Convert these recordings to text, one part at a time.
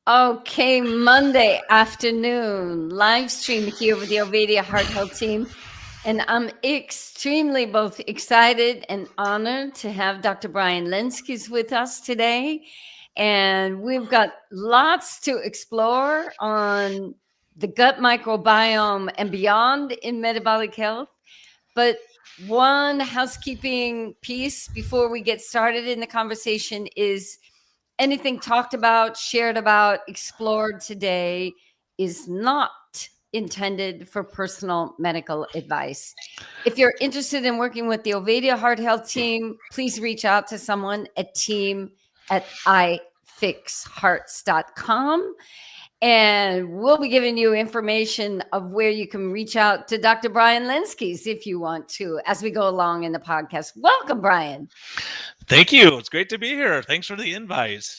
Okay, Monday afternoon, live stream here with the Ovadia Heart Health team. And I'm extremely both excited and honored to have Dr. Brian Lenzkes with us today. And we've got lots to explore on the gut microbiome and beyond in metabolic health. But one housekeeping piece before we get started in the conversation is anything talked about, shared about, explored today is not intended for personal medical advice. If you're interested in working with the Ovadia Heart Health team, please reach out to someone at team@ifixhearts.com. And we'll be giving you information of where you can reach out to Dr. Brian Lenzkes if you want to as we go along in the podcast. Welcome, Brian. Thank you. It's great to be here. Thanks for the invite.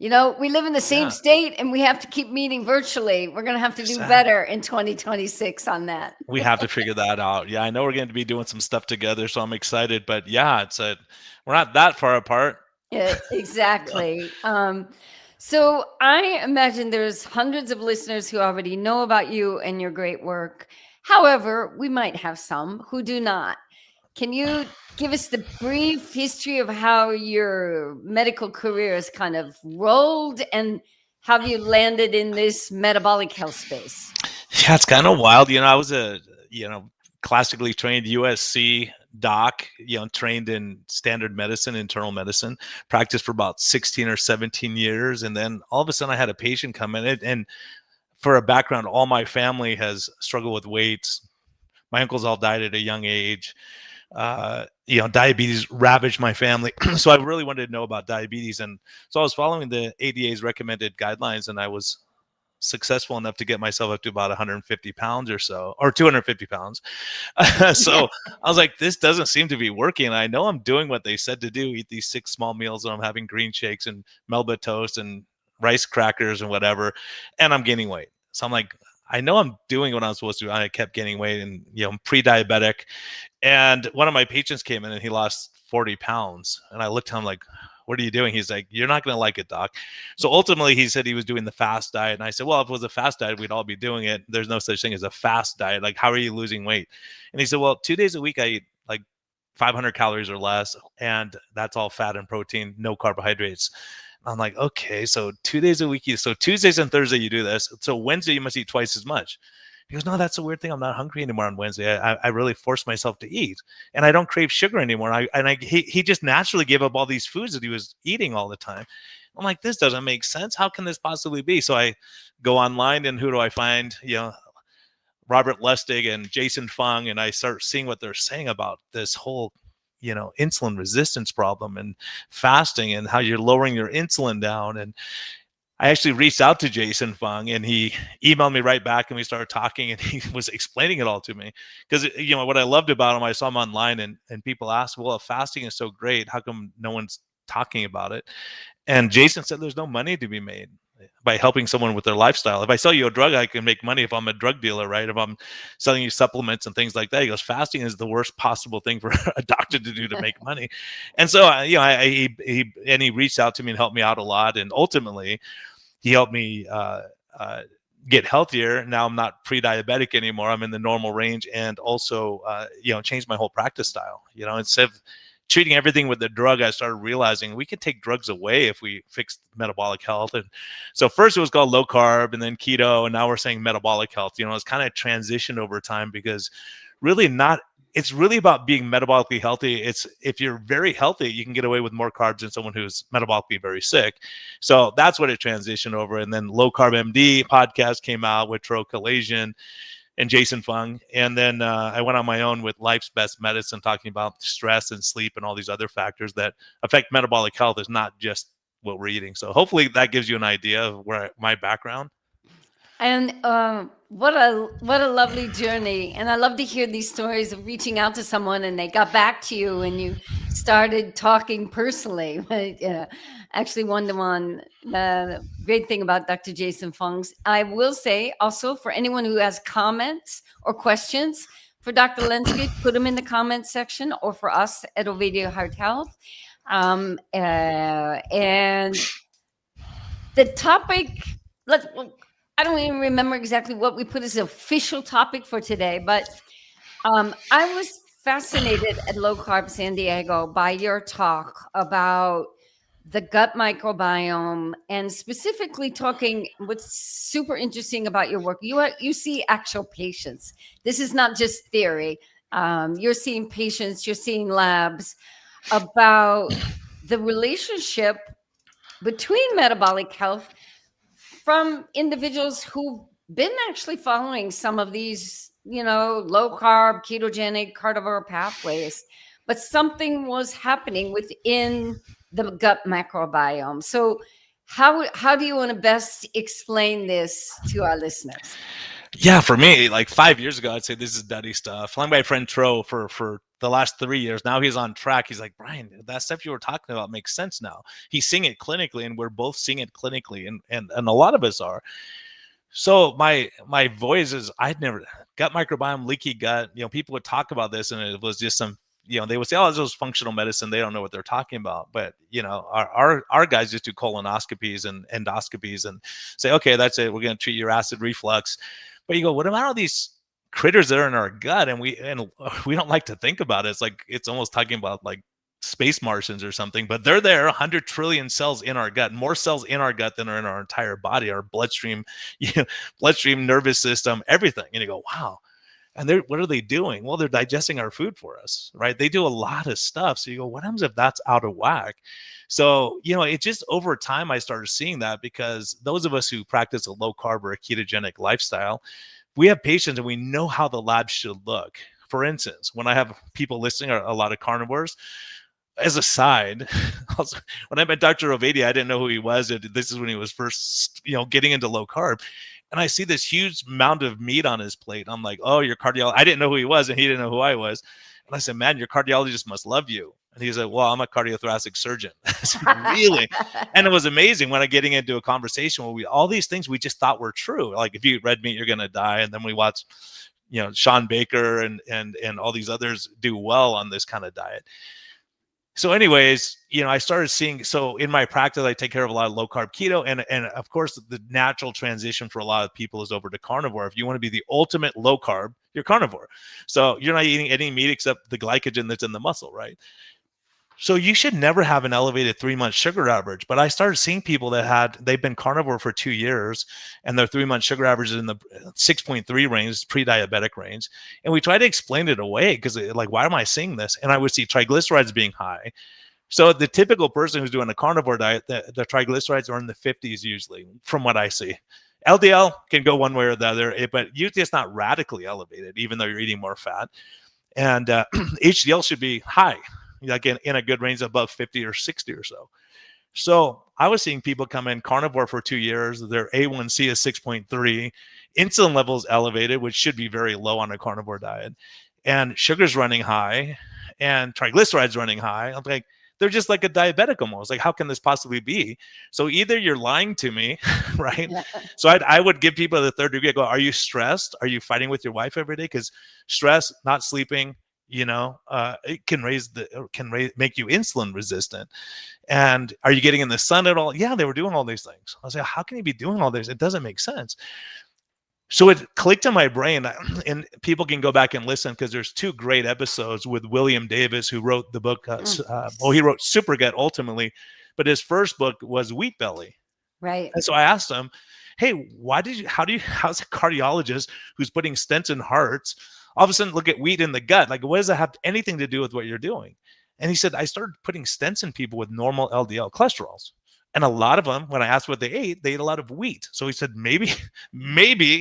You know, we live in the same state and we have to keep meeting virtually. We're going to have to do better in 2026 on that. We have to figure that out. Yeah, I know we're going to be doing some stuff together, so I'm excited. But yeah, we're not that far apart. Yeah, exactly. So I imagine there's hundreds of listeners who already know about you and your great work. However, we might have some who do not. Can you give us the brief history of how your medical career has kind of rolled and how you landed in this metabolic health space? Yeah, it's kind of wild. I was a, classically trained USC doc, trained in standard medicine, internal medicine, practiced for about 16 or 17 years. And then all of a sudden I had a patient come in and for a background, all my family has struggled with weights. My uncles all died at a young age. Diabetes ravaged my family. So I really wanted to know about diabetes. And so I was following the ADA's recommended guidelines, and I was successful enough to get myself up to about 150 pounds or so, or 250 pounds. So I was like, this doesn't seem to be working. I know I'm doing what they said to do, eat these 6 small meals, and I'm having green shakes and Melba toast and rice crackers and whatever, and I'm gaining weight. So I'm like, I know I'm doing what I'm supposed to do. I kept gaining weight, and I'm pre-diabetic. And one of my patients came in and he lost 40 pounds. And I looked at him like, what are you doing? He's like, you're not going to like it, doc. So ultimately he said he was doing the fast diet. And I said, well, if it was a fast diet, we'd all be doing it. There's no such thing as a fast diet. Like, how are you losing weight? And he said, well, 2 days a week, I eat like 500 calories or less. And that's all fat and protein, no carbohydrates. I'm like, okay, so 2 days a week. So Tuesdays and Thursday you do this. So Wednesday you must eat twice as much. He goes, no, that's a weird thing. I'm not hungry anymore on Wednesday. I really force myself to eat, and I don't crave sugar anymore. He just naturally gave up all these foods that he was eating all the time. I'm like, this doesn't make sense. How can this possibly be? So I go online, and who do I find? Robert Lustig and Jason Fung, and I start seeing what they're saying about this whole insulin resistance problem and fasting and how you're lowering your insulin down. And I actually reached out to Jason Fung, and he emailed me right back, and we started talking, and he was explaining it all to me. Because, what I loved about him, I saw him online, and people asked, well, if fasting is so great, how come no one's talking about it? And Jason said there's no money to be made by helping someone with their lifestyle. If I sell you a drug, I can make money if I'm a drug dealer, right? If I'm selling you supplements and things like that. He goes, fasting is the worst possible thing for a doctor to do to make money. And so, he reached out to me and helped me out a lot. And ultimately, he helped me get healthier. Now I'm not pre-diabetic anymore. I'm in the normal range, and also, changed my whole practice style. Instead of treating everything with the drug, I started realizing we could take drugs away if we fixed metabolic health. And so first it was called low carb, and then keto, and now we're saying metabolic health. It's kind of transitioned over time, because it's really about being metabolically healthy. It's if you're very healthy, you can get away with more carbs than someone who's metabolically very sick. So that's what it transitioned over. And then Low Carb MD podcast came out with Tro Kalasian and Jason Fung. And then I went on my own with Life's Best Medicine, talking about stress and sleep and all these other factors that affect metabolic health. Is not just what we're eating. So hopefully that gives you an idea of my background. And what a lovely journey. And I love to hear these stories of reaching out to someone and they got back to you and you started talking personally. Actually, one-to-one. The great thing about Dr. Jason Fung's, I will say also, for anyone who has comments or questions for Dr. Lenzkes, put them in the comments section, or for us at Ovadia Heart Health. And the topic well, I don't even remember exactly what we put as an official topic for today, but I was fascinated at Low Carb San Diego by your talk about the gut microbiome, and specifically talking what's super interesting about your work. You see actual patients. This is not just theory. You're seeing patients, you're seeing labs about the relationship between metabolic health from individuals who've been actually following some of these, low carb, ketogenic, carnivore pathways, but something was happening within the gut microbiome. So, how do you want to best explain this to our listeners? Yeah, for me, like 5 years ago, I'd say this is nutty stuff. Like my friend Tro for the last 3 years. Now he's on track. He's like, Brian, that stuff you were talking about makes sense now. He's seeing it clinically, and we're both seeing it clinically, and a lot of us are. So my voice is, I'd never gut microbiome, leaky gut. People would talk about this, and it was just some. They would say, "Oh, this was functional medicine." They don't know what they're talking about. But our guys just do colonoscopies and endoscopies and say, "Okay, that's it. We're going to treat your acid reflux." But you go, what about all these critters that are in our gut, and we don't like to think about it. It's like it's almost talking about like space Martians or something, but they're there. 100 trillion cells in our gut, more cells in our gut than are in our entire body, our bloodstream, bloodstream, nervous system, everything. And you go, wow. And what are they doing? Well, they're digesting our food for us, right? They do a lot of stuff. So you go, what happens if that's out of whack? So, it just over time, I started seeing that, because those of us who practice a low carb or a ketogenic lifestyle, we have patients and we know how the lab should look. For instance, when I have people listening, a lot of carnivores, as a side, also, when I met Dr. Ovadia, I didn't know who he was. This is when he was first, getting into low carb. And I see this huge mound of meat on his plate. I'm like, oh, your cardiologist. I didn't know who he was, and he didn't know who I was. And I said, man, your cardiologist must love you. And he said, well, I'm a cardiothoracic surgeon. I said, really? And it was amazing when I getting into a conversation where all these things we just thought were true. Like, if you eat red meat, you're going to die. And then we watch, Sean Baker and all these others do well on this kind of diet. So anyways, I started seeing, so in my practice, I take care of a lot of low carb keto. And of course, the natural transition for a lot of people is over to carnivore. If you want to be the ultimate low carb, you're carnivore. So you're not eating any meat except the glycogen that's in the muscle, right? So you should never have an elevated 3-month sugar average. But I started seeing people they've been carnivore for 2 years, and their 3-month sugar average is in the 6.3 range, pre-diabetic range. And we tried to explain it away, because like, why am I seeing this? And I would see triglycerides being high. So the typical person who's doing a carnivore diet, the triglycerides are in the 50s usually, from what I see. LDL can go one way or the other, but usually it's not radically elevated, even though you're eating more fat. And HDL should be high, like in a good range above 50 or 60 or so. So I was seeing people come in carnivore for 2 years. Their A1C is 6.3, insulin levels elevated, which should be very low on a carnivore diet, and sugar's running high, and triglycerides running high. I'm like, they're just like a diabetic almost. Like, how can this possibly be? So either you're lying to me, right? So I would give people the third degree. I go, are you stressed? Are you fighting with your wife every day? Because stress, not sleeping, it can make you insulin resistant. And are you getting in the sun at all? Yeah, they were doing all these things. I was like, how can you be doing all this? It doesn't make sense. So it clicked in my brain, and people can go back and listen, because there's 2 great episodes with William Davis, who wrote the book. He wrote Super Gut ultimately, but his first book was Wheat Belly. Right. And so I asked him, hey, how's a cardiologist who's putting stents in hearts all of a sudden look at wheat in the gut? Like, what does that have anything to do with what you're doing? And he said, I started putting stents in people with normal LDL cholesterols. And a lot of them, when I asked what they ate a lot of wheat. So he said, maybe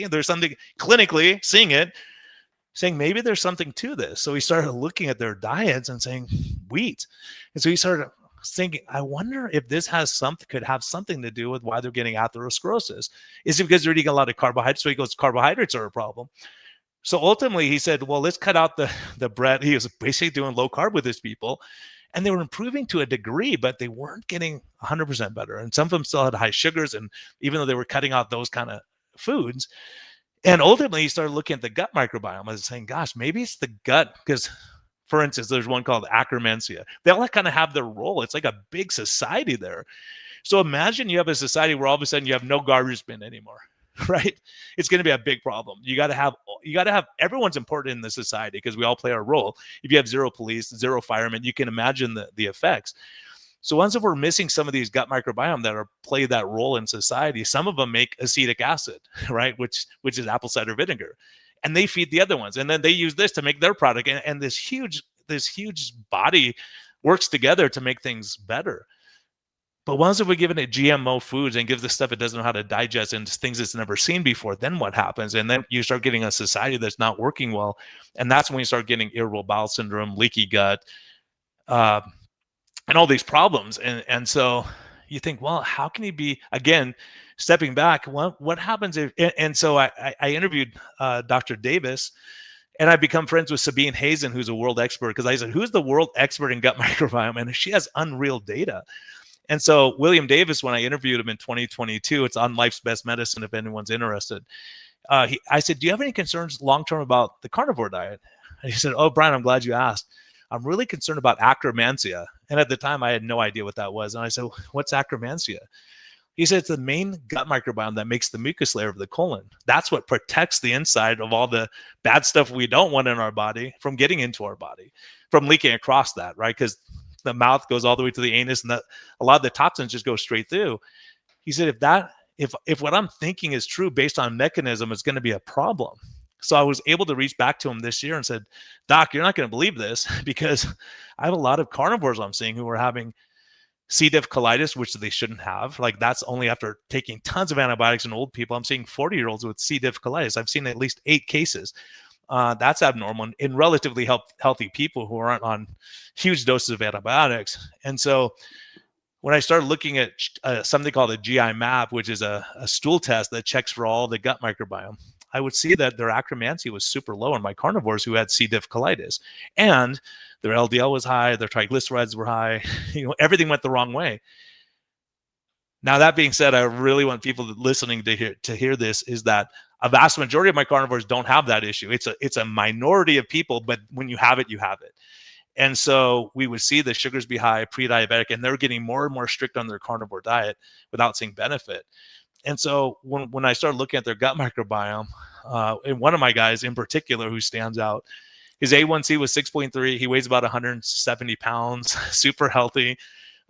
there's something clinically saying maybe there's something to this. So he started looking at their diets and saying wheat. And so he started thinking, I wonder if this could have something to do with why they're getting atherosclerosis. Is it because they're eating a lot of carbohydrates? So he goes, carbohydrates are a problem. So ultimately he said, well, let's cut out the bread. He was basically doing low carb with his people, and they were improving to a degree, but they weren't getting 100% better. And some of them still had high sugars, and even though they were cutting out those kind of foods. And ultimately he started looking at the gut microbiome and saying, gosh, maybe it's the gut. Because, for instance, there's one called Akkermansia. They all kind of have their role. It's like a big society there. So imagine you have a society where all of a sudden you have no garbage bin anymore, right? It's going to be a big problem. You got to have everyone's important in the society because we all play our role. If you have zero police, zero firemen, you can imagine the effects. So once if we're missing some of these gut microbiome that play that role in society, some of them make acetic acid, right? Which is apple cider vinegar, and they feed the other ones, and then they use this to make their product, and this huge body works together to make things better. But once if we're giving it GMO foods and gives the stuff it doesn't know how to digest and things it's never seen before, then what happens? And then you start getting a society that's not working well, and that's when you start getting irritable bowel syndrome, leaky gut, and all these problems. And so you think, well, how can you be, again, stepping back, what happens if, and so I interviewed Dr. Davis, and I become friends with Sabine Hazen, who's a world expert, because I said, who's the world expert in gut microbiome? And she has unreal data. And so William Davis, when I interviewed him in 2022, it's on Life's Best Medicine if anyone's interested. I said, do you have any concerns long-term about the carnivore diet? And he said, oh, Brian, I'm glad you asked. I'm really concerned about Akkermansia. And at the time, I had no idea what that was. And I said, what's Akkermansia? He said, it's the main gut microbiome that makes the mucus layer of the colon. That's what protects the inside of all the bad stuff we don't want in our body from getting into our body, from leaking across that, right? Because the mouth goes all the way to the anus, and a lot of the toxins just go straight through. He said, if what I'm thinking is true based on mechanism, it's going to be a problem. So I was able to reach back to him this year and said, Doc, you're not going to believe this, because I have a lot of carnivores I'm seeing who are having C. diff colitis, which they shouldn't have. Like, that's only after taking tons of antibiotics in old people. I'm seeing 40-year-olds with C. diff colitis. I've seen at least 8 cases. That's abnormal in relatively healthy people who aren't on huge doses of antibiotics. And so when I started looking at something called a GI map, which is a stool test that checks for all the gut microbiome, I would see that their Akkermansia was super low in my carnivores who had C. diff colitis, and their LDL was high, their triglycerides were high. Everything went the wrong way. Now, that being said, I really want people listening to hear this, is that a vast majority of my carnivores don't have that issue. It's a minority of people, but when you have it, you have it. And so we would see the sugars be high, pre-diabetic, and they're getting more and more strict on their carnivore diet without seeing benefit. And so when I started looking at their gut microbiome, and one of my guys in particular who stands out, his A1C was 6.3. He weighs about 170 pounds, super healthy,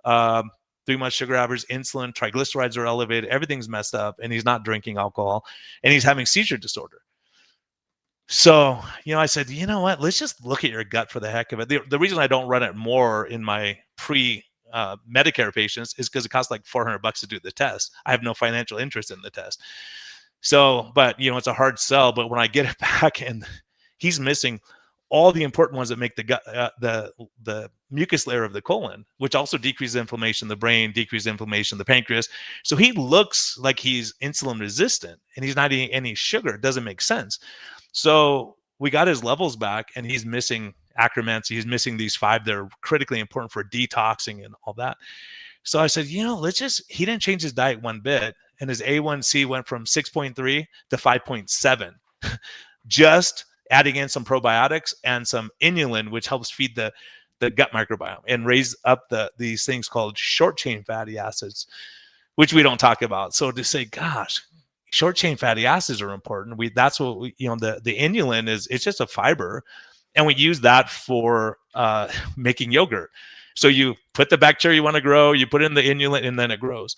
3 month sugar average, insulin, triglycerides are elevated, everything's messed up, and he's not drinking alcohol, and he's having seizure disorder. So, I said, you know what, let's just look at your gut for the heck of it. The reason I don't run it more in my Medicare patients is because it costs like $400 to do the test. I have no financial interest in the test. So, but it's a hard sell. But when I get it back and he's missing all the important ones that make the gut, the mucus layer of the colon, which also decreases inflammation, the brain, decreases inflammation, the pancreas. So he looks like he's insulin resistant and he's not eating any sugar. It doesn't make sense. So we got his levels back, and he's missing Akkermansia. He's missing these 5 that are critically important for detoxing and all that. So I said, he didn't change his diet one bit, and his A1C went from 6.3 to 5.7, just adding in some probiotics and some inulin, which helps feed the gut microbiome and raise up these things called short chain fatty acids, which we don't talk about. So to say, gosh, short chain fatty acids are important. That's what the inulin is. It's just a fiber, and we use that for making yogurt. So you put the bacteria you want to grow, you put in the inulin, and then it grows.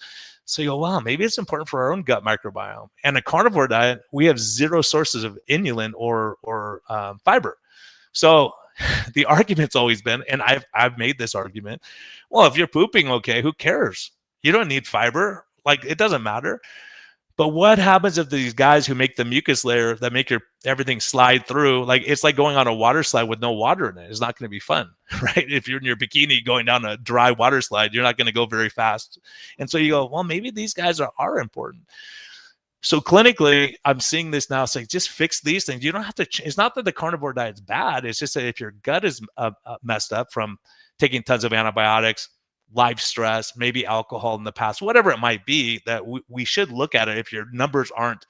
So you go, wow, maybe it's important for our own gut microbiome. And a carnivore diet, we have 0 sources of inulin or fiber. So the argument's always been, and I've made this argument, well, if you're pooping okay, who cares? You don't need fiber. Like, it doesn't matter. But what happens if these guys who make the mucus layer that make everything slide through, like, it's like going on a water slide with no water in it. It's not going to be fun, right? If you're in your bikini going down a dry water slide, you're not going to go very fast. And so you go, well, maybe these guys are important. So clinically, I'm seeing this now. It's like, just fix these things. You don't have to. It's not that the carnivore diet's bad. It's just that if your gut is messed up from taking tons of antibiotics, life stress, maybe alcohol in the past, whatever it might be, that we should look at it if your numbers aren't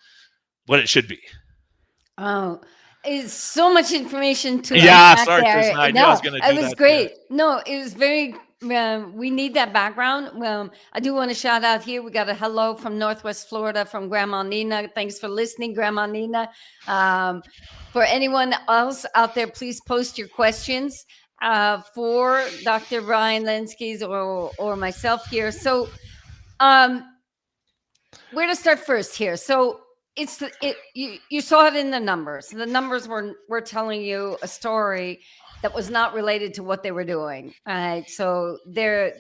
what it should be. Oh, it's so much information to sorry, there. Krisna. I knew I was going to do that. It was great. Yeah. No, it was very We need that background. I do want to shout out here. We got a hello from Northwest Florida from Grandma Nina. Thanks for listening, Grandma Nina. For anyone else out there, please post your questions for Dr. Brian Lenzkes or myself here. So, where to start first here? So you saw it in the numbers. The numbers were telling you a story that was not related to what they were doing. So they're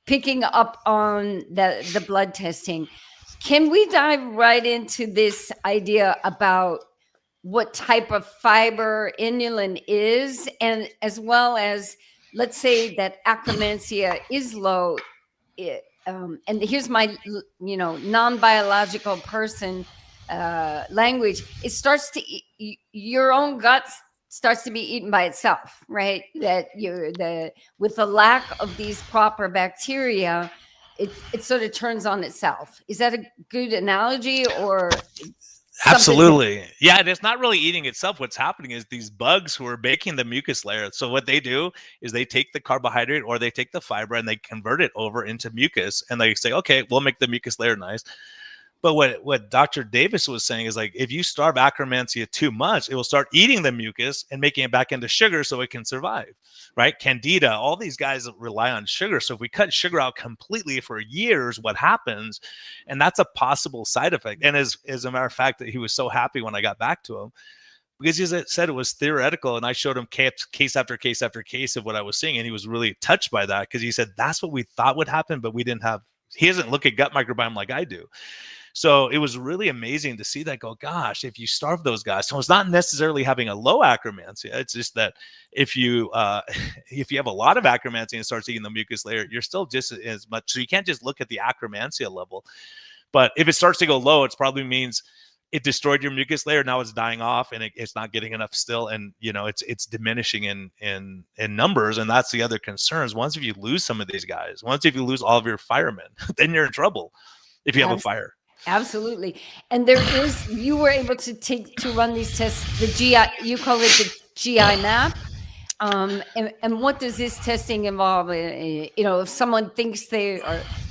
picking up on the blood testing. Can we dive right into this idea about what type of fiber inulin is, and as well as, let's say that Akkermansia is low, and here's my non-biological person language. It starts to your own gut starts to be eaten by itself, right? That with the lack of these proper bacteria, it sort of turns on itself. Is that a good analogy, or Absolutely. Yeah, and it's not really eating itself. What's happening is these bugs who are making the mucus layer. So what they do is they take the carbohydrate or they take the fiber and they convert it over into mucus, and they say, okay, we'll make the mucus layer nice. But what Dr. Davis was saying is, like, if you starve Akkermansia too much, it will start eating the mucus and making it back into sugar so it can survive, right? Candida, all these guys rely on sugar. So if we cut sugar out completely for years, what happens? And that's a possible side effect. And as a matter of fact, that he was so happy when I got back to him, because he said it was theoretical, and I showed him case after case after case of what I was seeing, and he was really touched by that, because he said that's what we thought would happen, but we didn't have. He doesn't look at gut microbiome like I do. So it was really amazing to see that, go, gosh, if you starve those guys. So it's not necessarily having a low Akkermansia. It's just that if you have a lot of Akkermansia and starts eating the mucus layer, you're still just as much. So you can't just look at the Akkermansia level. But if it starts to go low, it probably means it destroyed your mucus layer. Now it's dying off, and it's not getting enough still. And, it's diminishing in numbers. And that's the other concerns. Once if you lose some of these guys, once if you lose all of your firemen, then you're in trouble if you have a fire. Absolutely. And you were able to run these tests, the GI, you call it the GI map. And what does this testing involve? If someone thinks they're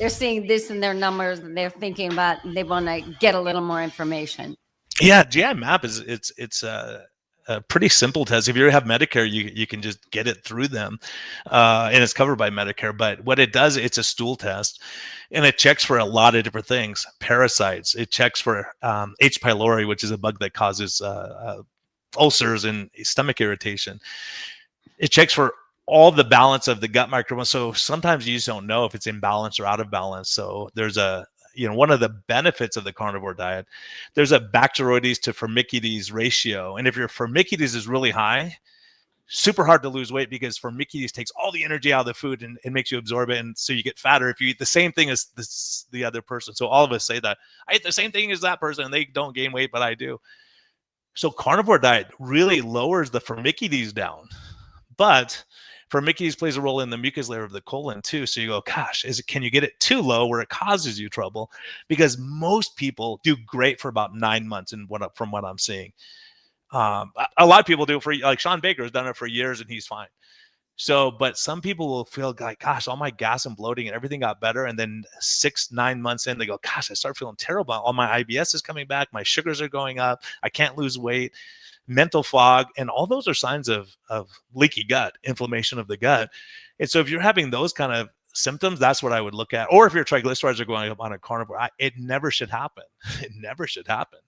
seeing this in their numbers, and they're thinking about, they want to get a little more information. Yeah, GI map it's a pretty simple test. If you have Medicare, you can just get it through them, and it's covered by Medicare. But what it does, it's a stool test, and it checks for a lot of different things. Parasites. It checks for H. pylori, which is a bug that causes ulcers and stomach irritation. It checks for all the balance of the gut microbiome. So sometimes you just don't know if it's in balance or out of balance. So there's one of the benefits of the carnivore diet, there's a Bacteroides to Firmicutes ratio. And if your Firmicutes is really high, super hard to lose weight, because Firmicutes takes all the energy out of the food and it makes you absorb it. And so you get fatter if you eat the same thing as the other person. So all of us say that I eat the same thing as that person and they don't gain weight, but I do. So carnivore diet really lowers the Firmicutes down. But Firmicutes plays a role in the mucus layer of the colon too. So you go, gosh, can you get it too low where it causes you trouble? Because most people do great for about 9 months, from what I'm seeing. A lot of people do it for, like Sean Baker has done it for years and he's fine. So, but some people will feel like, gosh, all my gas and bloating and everything got better. And then 6-9 months in, they go, gosh, I start feeling terrible. All my IBS is coming back. My sugars are going up. I can't lose weight. Mental fog, and all those are signs of leaky gut, inflammation of the gut. And so if you're having those kind of symptoms, that's what I would look at. Or if your triglycerides are going up on a carnivore, it never should happen. It never should happen.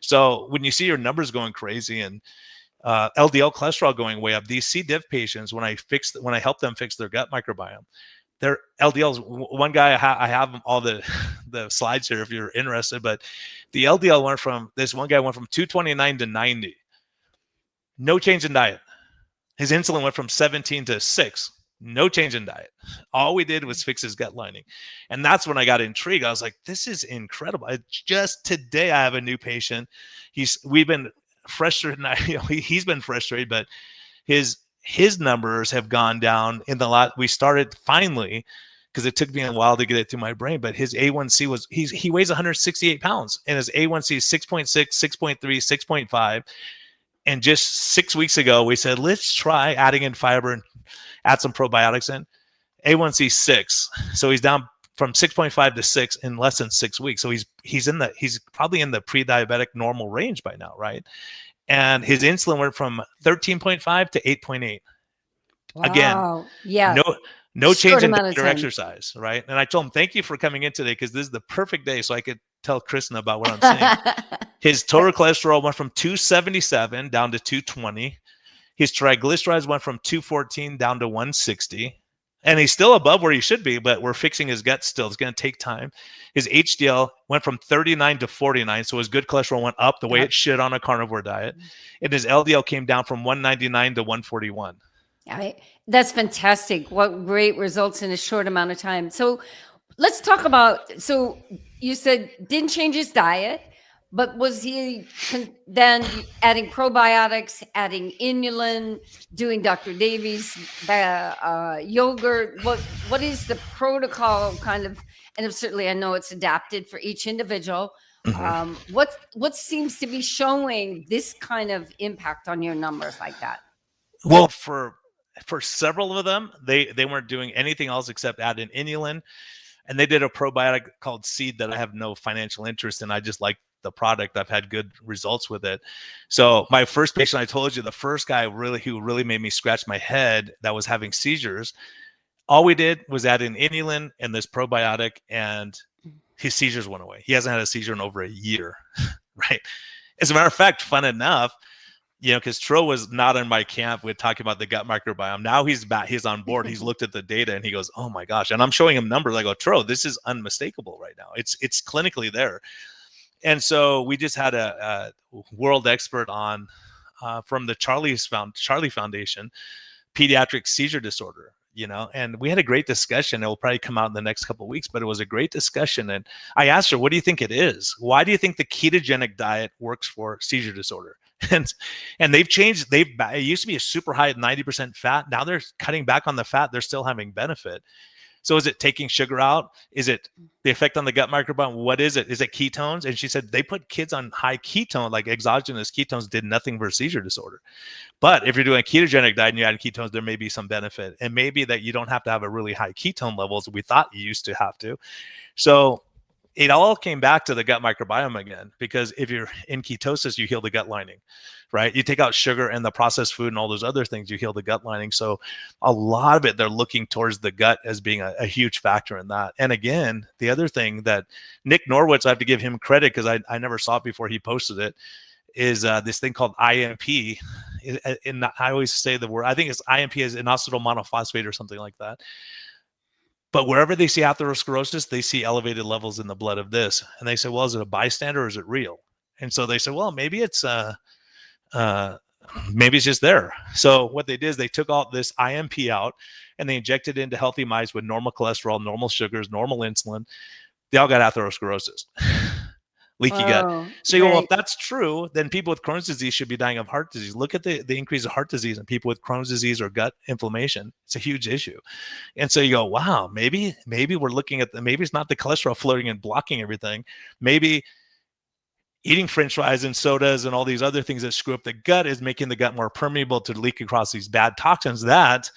So when you see your numbers going crazy and LDL cholesterol going way up, these C. diff patients, when I help them fix their gut microbiome, their LDLs, one guy, I have all the slides here if you're interested, but the LDL this one guy went from 229 to 90. No change in diet. His insulin went from 17 to 6. No change in diet. All we did was fix his gut lining. And that's when I got intrigued. I was like, this is incredible. Just today, I have a new patient. We've been frustrated. He's been frustrated, but his numbers have gone down in the lot. We started finally, because it took me a while to get it through my brain, but his A1C was, he weighs 168 pounds and his A1C is 6.6, 6.3, 6.5. And just 6 weeks ago, we said, let's try adding in fiber. And add some probiotics in. A1C 6. So he's down from 6.5 to 6 in less than 6 weeks. So he's probably in the pre-diabetic normal range by now, right? And his insulin went from 13.5 to 8.8. Again, Wow. Yeah. no change Short in amount of diet or time. exercise, right? And I told him, thank you for coming in today, because this is the perfect day so I could tell Krisna about what I'm saying. His total cholesterol went from 277 down to 220. His triglycerides went from 214 down to 160. And he's still above where he should be, but we're fixing his gut still. It's going to take time. His HDL went from 39 to 49. So his good cholesterol went up the way it should on a carnivore diet. And his LDL came down from 199 to 141. That's fantastic. What great results in a short amount of time. So let's talk about, so you said didn't change his diet, but was he then adding probiotics, adding inulin, doing Dr. Davies yogurt? What is the protocol kind of? And certainly I know it's adapted for each individual. Mhm. What seems to be showing this kind of impact on your numbers like that? Well, for several of them, they weren't doing anything else except add in inulin. And they did a probiotic called Seed that I have no financial interest in. I just like the product. I've had good results with it. So my first patient, I told you, the first guy who really made me scratch my head that was having seizures, all we did was add in inulin and this probiotic, and his seizures went away. He hasn't had a seizure in over a year, right? As a matter of fact, fun enough, because Tro was not in my camp with talking about the gut microbiome. Now he's back. He's on board. He's looked at the data and he goes, "Oh my gosh!" And I'm showing him numbers. I go, "Tro, this is unmistakable right now. It's clinically there." And so we just had a world expert on from the Charlie Foundation, pediatric seizure disorder. And we had a great discussion. It will probably come out in the next couple of weeks, but it was a great discussion. And I asked her, "What do you think it is? Why do you think the ketogenic diet works for seizure disorder?" And they've changed. It used to be a super high at 90% fat. Now they're cutting back on the fat. They're still having benefit. So is it taking sugar out? Is it the effect on the gut microbiome? What is it? Is it ketones? And she said they put kids on high ketone, like exogenous ketones, did nothing for seizure disorder. But if you're doing a ketogenic diet and you add ketones, there may be some benefit. And maybe that you don't have to have a really high ketone levels. We thought you used to have to. So it all came back to the gut microbiome again, because if you're in ketosis, you heal the gut lining, right? You take out sugar and the processed food and all those other things, you heal the gut lining. So a lot of it, they're looking towards the gut as being a huge factor in that. And again, the other thing that Nick Norwitz, I have to give him credit because I never saw it before he posted it, is this thing called IMP. And I always say the word, I think it's IMP is inositol monophosphate or something like that. But wherever they see atherosclerosis, they see elevated levels in the blood of this. And they say, well, is it a bystander or is it real? And so they say, well, maybe it's just there. So what they did is they took all this IMP out and they injected it into healthy mice with normal cholesterol, normal sugars, normal insulin. They all got atherosclerosis, leaky gut. So you go, well, if that's true, then people with Crohn's disease should be dying of heart disease. Look at the increase of heart disease in people with Crohn's disease or gut inflammation. It's a huge issue. And so you go, wow, maybe we're looking at maybe it's not the cholesterol floating and blocking everything. Maybe eating French fries and sodas and all these other things that screw up the gut is making the gut more permeable to leak across these bad toxins that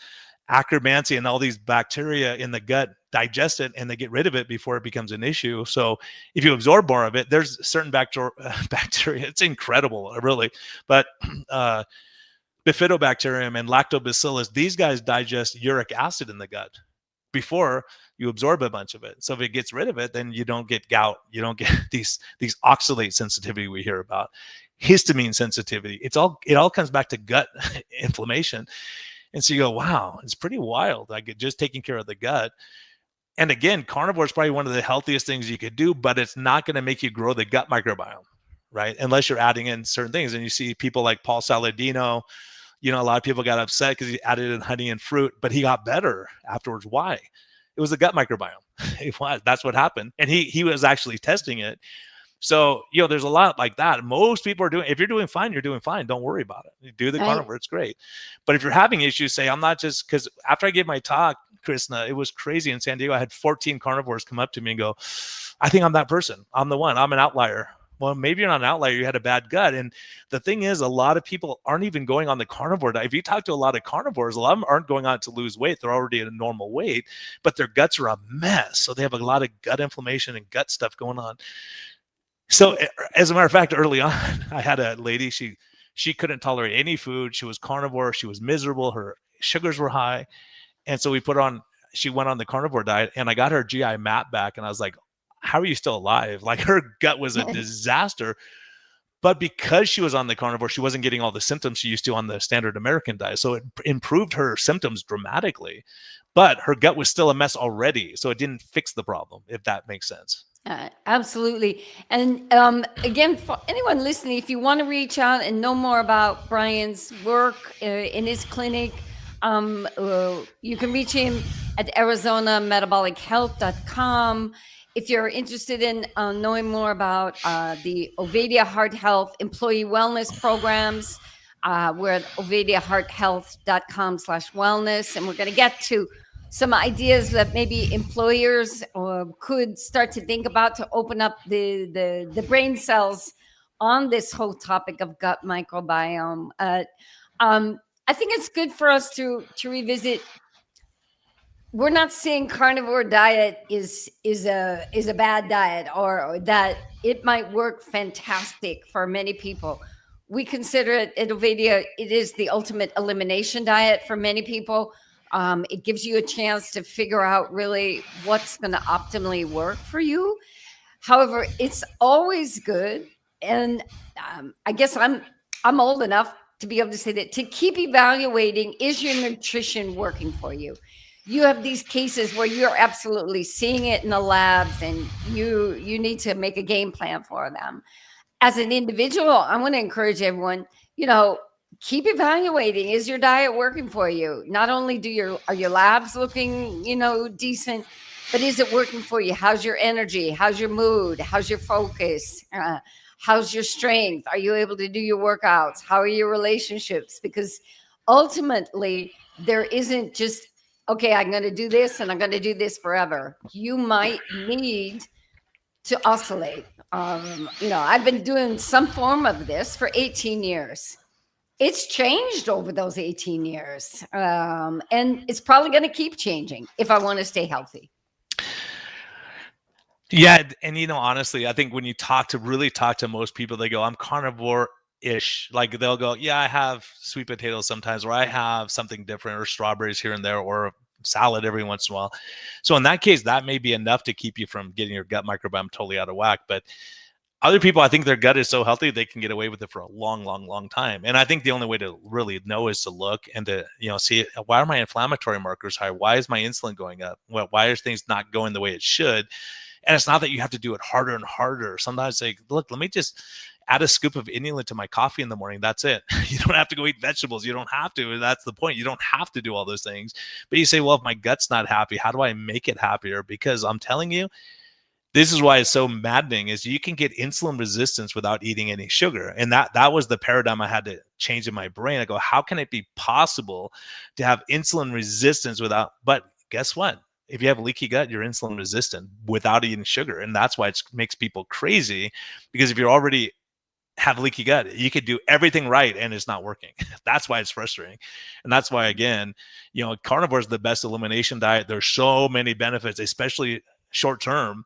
Akkermansia and all these bacteria in the gut digest it and they get rid of it before it becomes an issue. So if you absorb more of it, there's certain bacteria, it's incredible, really. But Bifidobacterium and Lactobacillus, these guys digest uric acid in the gut before you absorb a bunch of it. So if it gets rid of it, then you don't get gout. You don't get these oxalate sensitivity we hear about, histamine sensitivity. It all comes back to gut inflammation. And so you go, wow, it's pretty wild. Like just taking care of the gut. And again, carnivore is probably one of the healthiest things you could do, but it's not going to make you grow the gut microbiome, right? Unless you're adding in certain things. And you see people like Paul Saladino, a lot of people got upset because he added in honey and fruit, but he got better afterwards. Why? It was the gut microbiome. That's what happened. And he was actually testing it. So, there's a lot like that. Most people are doing, if you're doing fine, you're doing fine. Don't worry about it. You do the carnivore, it's great. But if you're having issues, say, I'm not just, because after I gave my talk, Krisna, it was crazy in San Diego. I had 14 carnivores come up to me and go, I think I'm that person. I'm the one. I'm an outlier. well, maybe you're not an outlier. You had a bad gut. And the thing is, a lot of people aren't even going on the carnivore diet. If you talk to a lot of carnivores, a lot of them aren't going on to lose weight. They're already at a normal weight, but their guts are a mess. So they have a lot of gut inflammation and gut stuff going on. So as a matter of fact, early on, I had a lady, she couldn't tolerate any food. She was carnivore. She was miserable. Her sugars were high. And so she went on the carnivore diet, and I got her GI map back, and I was like, how are you still alive? Like, her gut was a disaster. But because she was on the carnivore, she wasn't getting all the symptoms she used to on the standard American diet. So it improved her symptoms dramatically, but her gut was still a mess already. So it didn't fix the problem, if that makes sense. Absolutely. And again, for anyone listening, if you want to reach out and know more about Brian's work in his clinic, you can reach him at ArizonaMetabolicHealth.com. If you're interested in knowing more about the Ovadia Heart Health employee wellness programs, we're at OvadiaHeartHealth.com/wellness. And we're going to get to some ideas that maybe employers could start to think about to open up the brain cells on this whole topic of gut microbiome. I think it's good for us to revisit. We're not saying carnivore diet is a bad diet, or that it might work fantastic for many people. We consider it at Ovadia, it is the ultimate elimination diet for many people. It gives you a chance to figure out really what's going to optimally work for you. However, it's always good, and I guess I'm old enough to be able to say that, to keep evaluating, is your nutrition working for you? You have these cases where you're absolutely seeing it in the labs, and you need to make a game plan for them. As an individual, I want to encourage everyone, keep evaluating. Is your diet working for you? Not only are your labs looking, decent, but is it working for you? How's your energy? How's your mood? How's your focus? How's your strength? Are you able to do your workouts? How are your relationships? Because ultimately, there isn't just, okay, I'm going to do this and I'm going to do this forever. You might need to oscillate. I've been doing some form of this for 18 years. It's changed over those 18 years. And it's probably going to keep changing if I want to stay healthy. Yeah. And, honestly, I think when you really talk to most people, they go, I'm carnivore-ish. Like, they'll go, yeah, I have sweet potatoes sometimes, or I have something different, or strawberries here and there, or salad every once in a while. So in that case, that may be enough to keep you from getting your gut microbiome totally out of whack. But other people, I think their gut is so healthy, they can get away with it for a long, long, long time. And I think the only way to really know is to look and to, see, why are my inflammatory markers high? Why is my insulin going up? Why are things not going the way it should? And it's not that you have to do it harder and harder. Sometimes say, look, let me just add a scoop of inulin to my coffee in the morning. That's it. You don't have to go eat vegetables. You don't have to. That's the point. You don't have to do all those things. But you say, well, if my gut's not happy, how do I make it happier? Because I'm telling you, this is why it's so maddening, is you can get insulin resistance without eating any sugar. And that was the paradigm I had to change in my brain. I go, how can it be possible to have insulin resistance without, but guess what? If you have leaky gut, you're insulin resistant without eating sugar. And that's why it makes people crazy, because if you're already have leaky gut, you could do everything right and it's not working. That's why it's frustrating. And that's why, again, carnivore is the best elimination diet. There's so many benefits, especially short term.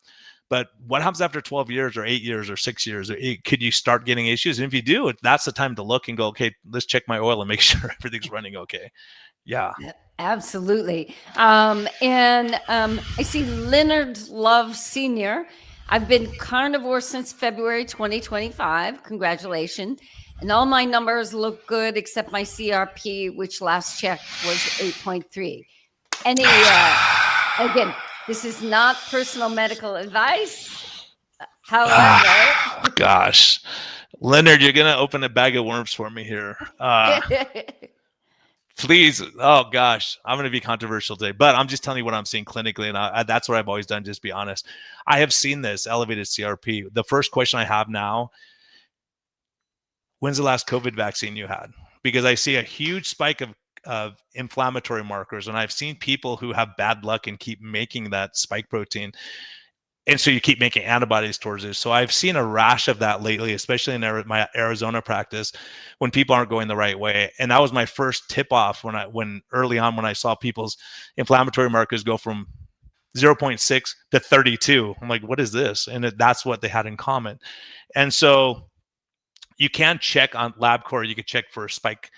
But what happens after 12 years or 8 years or 6 years? Could you start getting issues? And if you do, that's the time to look and go, okay, let's check my oil and make sure everything's running okay. Yeah. Absolutely. I see Leonard Love Sr. I've been carnivore since February 2025. Congratulations. And all my numbers look good except my CRP, which last checked was 8.3. Again, this is not personal medical advice. However, gosh, Leonard, you're going to open a bag of worms for me here. Please. Oh gosh, I'm going to be controversial today, but I'm just telling you what I'm seeing clinically. And that's what I've always done. Just be honest. I have seen this elevated CRP. The first question I have now, when's the last COVID vaccine you had? Because I see a huge spike of inflammatory markers. And I've seen people who have bad luck and keep making that spike protein. And so you keep making antibodies towards it. So I've seen a rash of that lately, especially in my Arizona practice, when people aren't going the right way. And that was my first tip off when early on, when I saw people's inflammatory markers go from 0.6 to 32. I'm like, what is this? And that's what they had in common. And so you can check on LabCorp. You can check for spike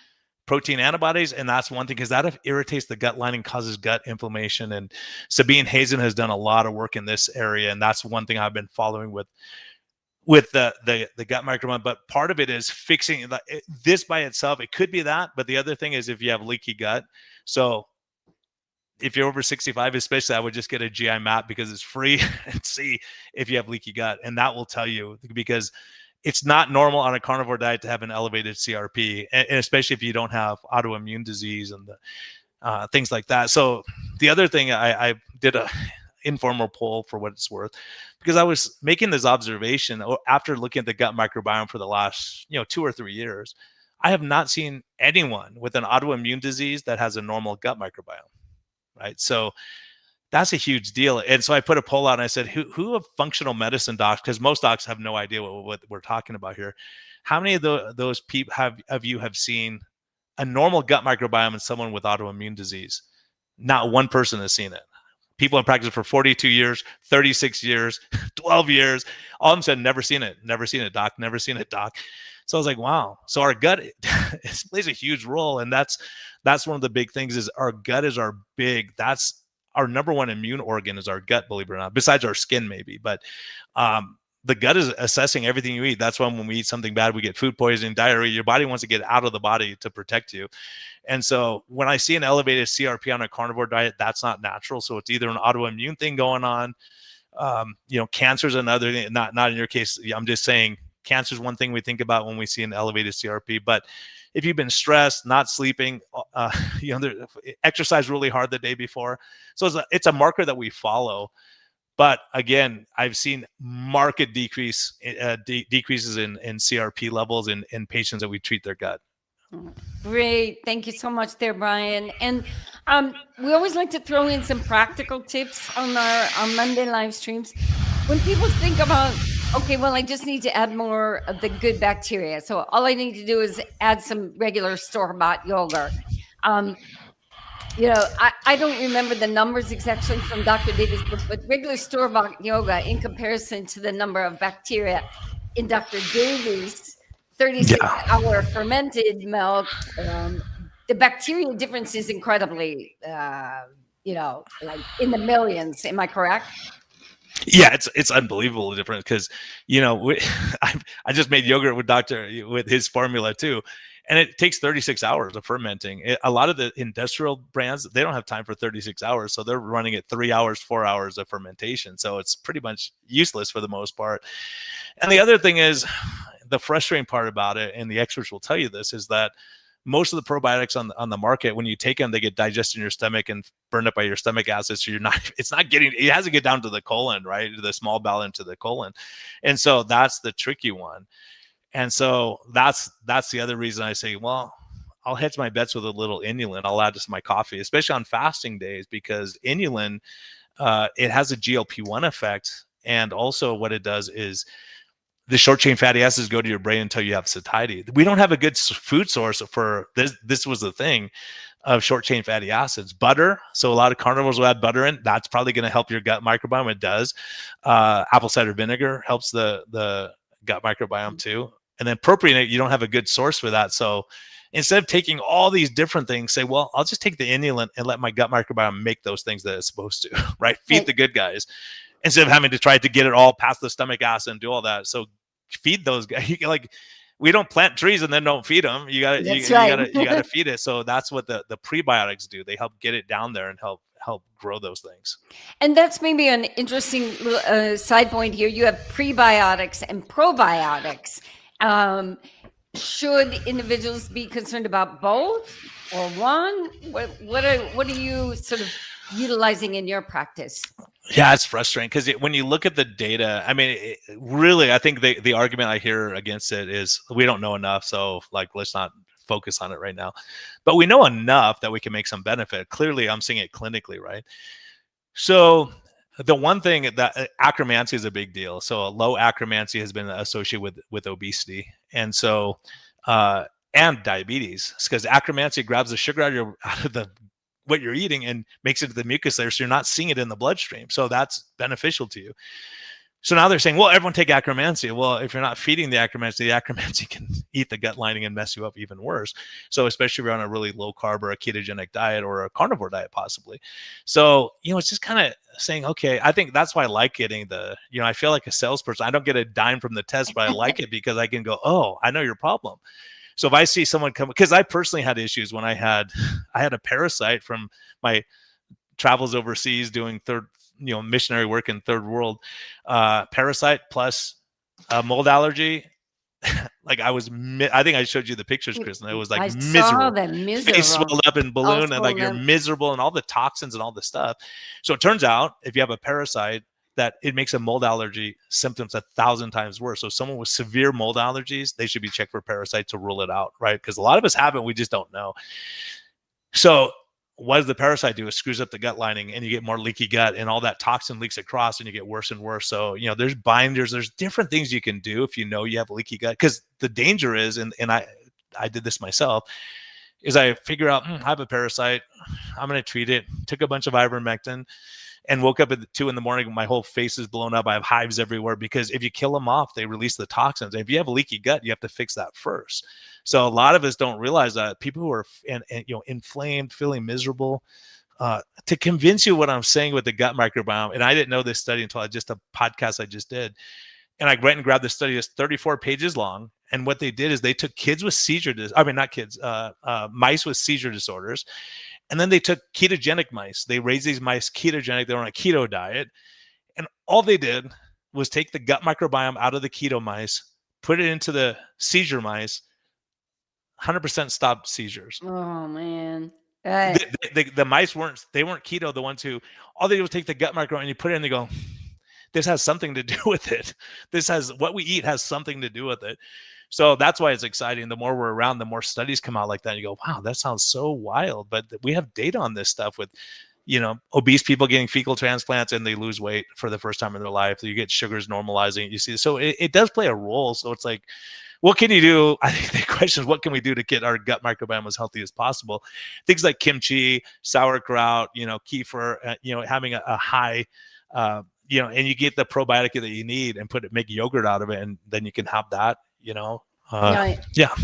protein antibodies, and that's one thing, because that irritates the gut lining, causes gut inflammation. And Sabine Hazen has done a lot of work in this area, and that's one thing I've been following with the gut microbiome. But part of it is fixing this by itself. It could be that, but the other thing is if you have leaky gut. So if you're over 65, especially, I would just get a GI map because it's free and see if you have leaky gut, and that will tell you, because it's not normal on a carnivore diet to have an elevated CRP, and especially if you don't have autoimmune disease and things like that. So the other thing, I did a informal poll for what it's worth, because I was making this observation after looking at the gut microbiome for the last 2 or 3 years. I have not seen anyone with an autoimmune disease that has a normal gut microbiome, right? So that's a huge deal. And so I put a poll out and I said, who of functional medicine docs, because most docs have no idea what we're talking about here. How many of those people have seen a normal gut microbiome in someone with autoimmune disease? Not one person has seen it. People in practice for 42 years, 36 years, 12 years, all of them said, never seen it, doc, never seen it, doc. So I was like, wow. So our gut plays a huge role. And that's one of the big things, is our gut is that's our number one immune organ, is our gut, believe it or not, besides our skin maybe. But the gut is assessing everything you eat. That's why when we eat something bad, we get food poisoning, diarrhea. Your body wants to get out of the body to protect you. And so when I see an elevated CRP on a carnivore diet, that's not natural. So it's either an autoimmune thing going on. Cancer is another thing. Not in your case. I'm just saying cancer is one thing we think about when we see an elevated CRP. But if you've been stressed, not sleeping, exercise really hard the day before. So it's a marker that we follow. But again, I've seen marked decreases in CRP levels in patients that we treat their gut. Great. Thank you so much there, Brian. And we always like to throw in some practical tips on our Monday live streams. When people think about, okay, well, I just need to add more of the good bacteria. So all I need to do is add some regular store-bought yogurt. I don't remember the numbers exactly from Dr. Davis' book, but regular store-bought yogurt in comparison to the number of bacteria in Dr. Davis' 36-hour fermented milk, the bacteria difference is incredibly, like in the millions. Am I correct? Yeah, it's unbelievably different, because I just made yogurt with his formula too, and it takes 36 hours of fermenting. A lot of the industrial brands, they don't have time for 36 hours, so they're running at 3 hours, 4 hours of fermentation. So it's pretty much useless for the most part. And the other thing is, the frustrating part about it, and the experts will tell you this, is that most of the probiotics on the market, when you take them, they get digested in your stomach and burned up by your stomach acid. So it has to get down to the colon, right? To the small bowel into the colon. And so that's the tricky one. And so that's the other reason I say, well, I'll hedge my bets with a little inulin. I'll add this to my coffee, especially on fasting days, because inulin, it has a GLP-1 effect. And also what it does is, the short chain fatty acids go to your brain until you have satiety. We don't have a good food source for this. This was the thing of short chain fatty acids. Butter. So a lot of carnivores will add butter in. That's probably going to help your gut microbiome. It does. Apple cider vinegar helps the gut microbiome too. And then propionate, you don't have a good source for that. So instead of taking all these different things, say, well, I'll just take the inulin and let my gut microbiome make those things that it's supposed to, right? Feed the good guys, instead of having to try to get it all past the stomach acid and do all that. So feed those guys. We don't plant trees and then don't feed them. You gotta feed it. So that's what the prebiotics do. They help get it down there and help grow those things. And that's maybe an interesting side point here. You have prebiotics and probiotics. Should individuals be concerned about both or one? What are you sort of utilizing in your practice? Yeah, it's frustrating because when you look at the data, I mean, really, I think the argument I hear against it is we don't know enough. So let's not focus on it right now. But we know enough that we can make some benefit. Clearly, I'm seeing it clinically, right? So The one thing that acromancy is a big deal. So low acromancy has been associated with obesity, and so and diabetes, because acromancy grabs the sugar out of the what you're eating and makes it to the mucus layer, so you're not seeing it in the bloodstream. So that's beneficial to you. So now they're saying, well, everyone take acromancy. Well, if you're not feeding the acromancy can eat the gut lining and mess you up even worse. So especially if you're on a really low carb or a ketogenic diet or a carnivore diet, possibly. So, it's just kind of saying, okay, I think that's why I like getting I feel like a salesperson. I don't get a dime from the test, but I like it because I can go, oh, I know your problem. So if I see someone come, because I personally had issues when I had a parasite from my travels overseas doing missionary work in third world, parasite plus mold allergy. Like I think I showed you the pictures, Krisna. It was like miserable. Face swelled up and balloon, and like you're miserable, and all the toxins and all the stuff. So it turns out if you have a parasite, that it makes a mold allergy symptoms 1,000 times worse. So someone with severe mold allergies, they should be checked for parasite to rule it out, right? Because a lot of us have it, we just don't know. So what does the parasite do? It screws up the gut lining and you get more leaky gut, and all that toxin leaks across and you get worse and worse. So, there's binders, there's different things you can do if you know you have leaky gut. Because the danger is, and I did this myself, is I figure out, I have a parasite, I'm going to treat it, took a bunch of ivermectin, and woke up at 2 a.m. My whole face is blown up. I have hives everywhere, because if you kill them off, they release the toxins. And if you have a leaky gut, you have to fix that first. So a lot of us don't realize that people who are inflamed, feeling miserable, to convince you what I'm saying with the gut microbiome. And I didn't know this study until a podcast I just did. And I went and grabbed the study. It's 34 pages long. And what they did is they took kids with mice with seizure disorders. And then they took ketogenic mice. They raised these mice ketogenic. They were on a keto diet. And all they did was take the gut microbiome out of the keto mice, put it into the seizure mice, 100% stopped seizures. Oh, man. The mice weren't keto. The ones who, all they did was take the gut microbiome and you put it in, they go, this has something to do with it. What we eat has something to do with it. So that's why it's exciting. The more we're around, the more studies come out like that. And you go, wow, that sounds so wild. But we have data on this stuff with, obese people getting fecal transplants and they lose weight for the first time in their life. You get sugars normalizing. You see, so it does play a role. So it's like, what can you do? I think the question is, what can we do to get our gut microbiome as healthy as possible? Things like kimchi, sauerkraut, kefir, having a high, and you get the probiotic that you need and make yogurt out of it, and then you can have that. Right. Yeah.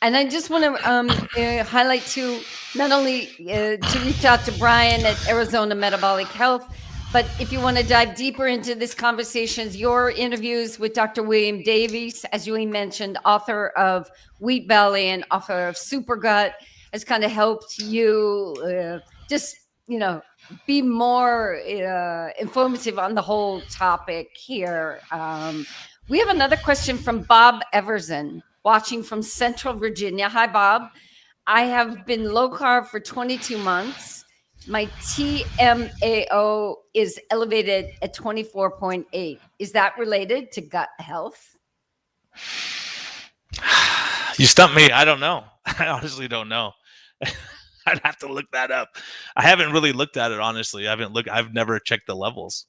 And I just want to highlight too, not only to reach out to Brian at Arizona Metabolic Health, but if you want to dive deeper into this conversation, your interviews with Dr. William Davies, as you mentioned, author of Wheat Belly and author of Super Gut, has kind of helped you be more informative on the whole topic here. We have another question from Bob Everson, watching from Central Virginia. Hi, Bob. I have been low carb for 22 months. My TMAO is elevated at 24.8. Is that related to gut health? You stumped me. I don't know. I honestly don't know. I'd have to look that up. I haven't really looked at it, honestly. I've never checked the levels.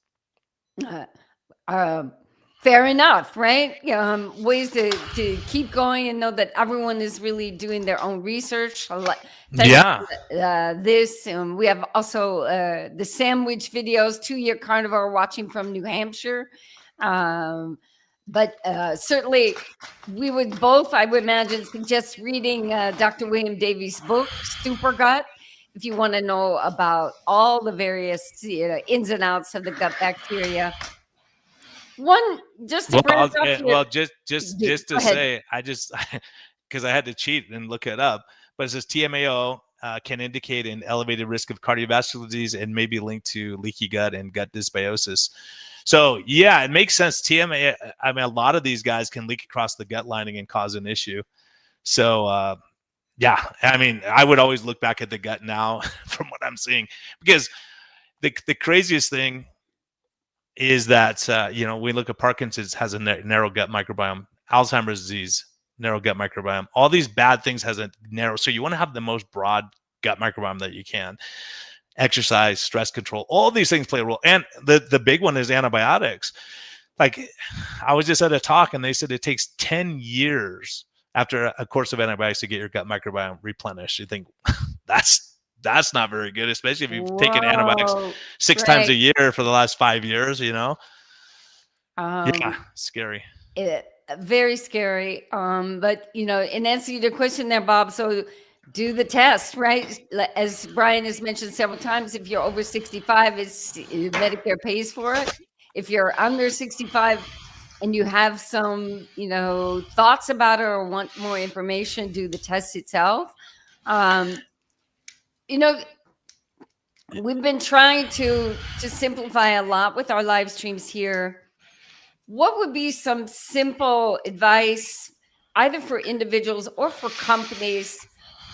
Fair enough, right? Ways to keep going and know that everyone is really doing their own research. Yeah. We have also the sandwich videos, 2-year carnivore watching from New Hampshire. But certainly we would both, I would imagine, suggest reading Dr. William Davies' book, Super Gut, if you want to know about all the various ins and outs of the gut bacteria. Just to say, because I had to cheat and look it up, but it says TMAO can indicate an elevated risk of cardiovascular disease and may be linked to leaky gut and gut dysbiosis. So yeah, it makes sense. TMAO, I mean, a lot of these guys can leak across the gut lining and cause an issue. So yeah, I mean, I would always look back at the gut now from what I'm seeing, because the craziest thing is that, we look at Parkinson's has a narrow gut microbiome, Alzheimer's disease, narrow gut microbiome, all these bad things has a narrow. So you want to have the most broad gut microbiome that you can. exercise, stress control, all these things play a role. And the big one is antibiotics. Like, I was just at a talk and they said it takes 10 years after a course of antibiotics to get your gut microbiome replenished. You think that's not very good, especially if you've taken antibiotics Whoa, 6 times a Greg. year for the last 5 years, Yeah, scary. Very scary. But in answer to your question there, Bob, so do the test, right? As Brian has mentioned several times, if you're over 65, Medicare pays for it. If you're under 65 and you have some, thoughts about it or want more information, do the test itself. We've been trying to simplify a lot with our live streams here. What would be some simple advice, either for individuals or for companies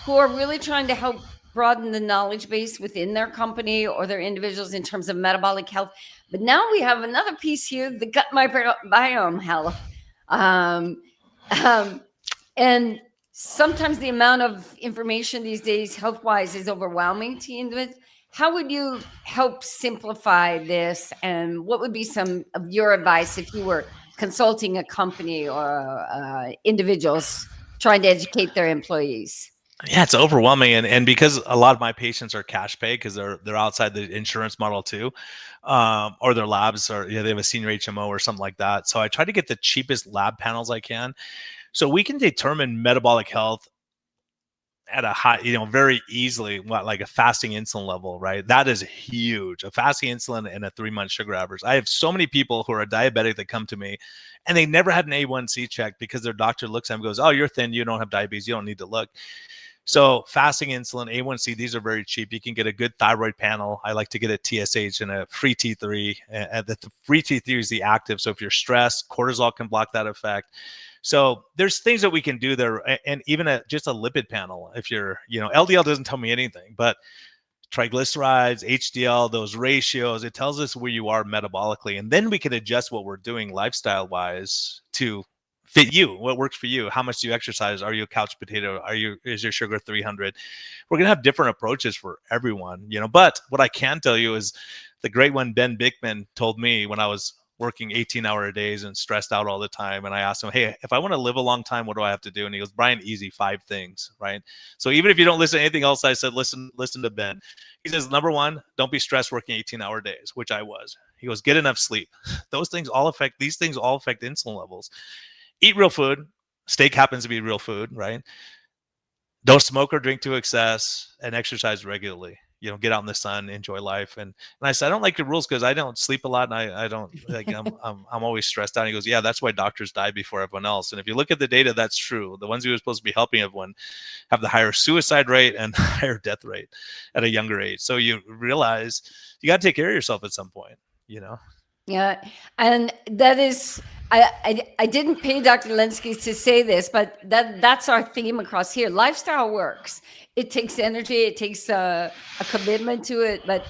who are really trying to help broaden the knowledge base within their company or their individuals in terms of metabolic health? But now we have another piece here, the gut microbiome health. And sometimes the amount of information these days, health-wise, is overwhelming to individuals. How would you help simplify this? And what would be some of your advice if you were consulting a company or individuals trying to educate their employees? Yeah, it's overwhelming, and because a lot of my patients are cash pay because they're outside the insurance model too, or their labs, or they have a senior HMO or something like that. So I try to get the cheapest lab panels I can, so we can determine metabolic health at a high, very easily, like a fasting insulin level, right? That is huge. A fasting insulin and a 3-month sugar average. I have so many people who are diabetic that come to me and they never had an A1C check because their doctor looks at them and goes, "Oh, you're thin. You don't have diabetes. You don't need to look." So fasting insulin, A1C, these are very cheap. You can get a good thyroid panel. I like to get a TSH and a free T3. And the free T3 is the active. So if you're stressed, cortisol can block that effect. So there's things that we can do there, and even just a lipid panel. If you're, LDL doesn't tell me anything, but triglycerides, HDL, those ratios, it tells us where you are metabolically, and then we can adjust what we're doing lifestyle-wise to fit you, what works for you. How much do you exercise? Are you a couch potato? Is your sugar 300? We're gonna have different approaches for everyone, But what I can tell you is the great one Ben Bickman told me when I was working 18-hour days and stressed out all the time. And I asked him, "Hey, if I want to live a long time, what do I have to do?" And he goes, "Brian, easy, 5 things," right? So even if you don't listen to anything else I said, listen to Ben. He says, number 1, don't be stressed working 18-hour days, which I was. He goes, get enough sleep. These things all affect insulin levels. Eat real food. Steak happens to be real food, right? Don't smoke or drink to excess, and exercise regularly. Get out in the sun, enjoy life. And I said, I don't like your rules because I don't sleep a lot, and I don't like I'm always stressed out. And he goes, yeah, that's why doctors die before everyone else. And if you look at the data, that's true. The ones who are supposed to be helping everyone have the higher suicide rate and higher death rate at a younger age. So you realize you got to take care of yourself at some point, Yeah, and that is, I didn't pay Dr. Lenzkes to say this, but that's our theme across here. Lifestyle works. It takes energy. It takes a commitment to it, but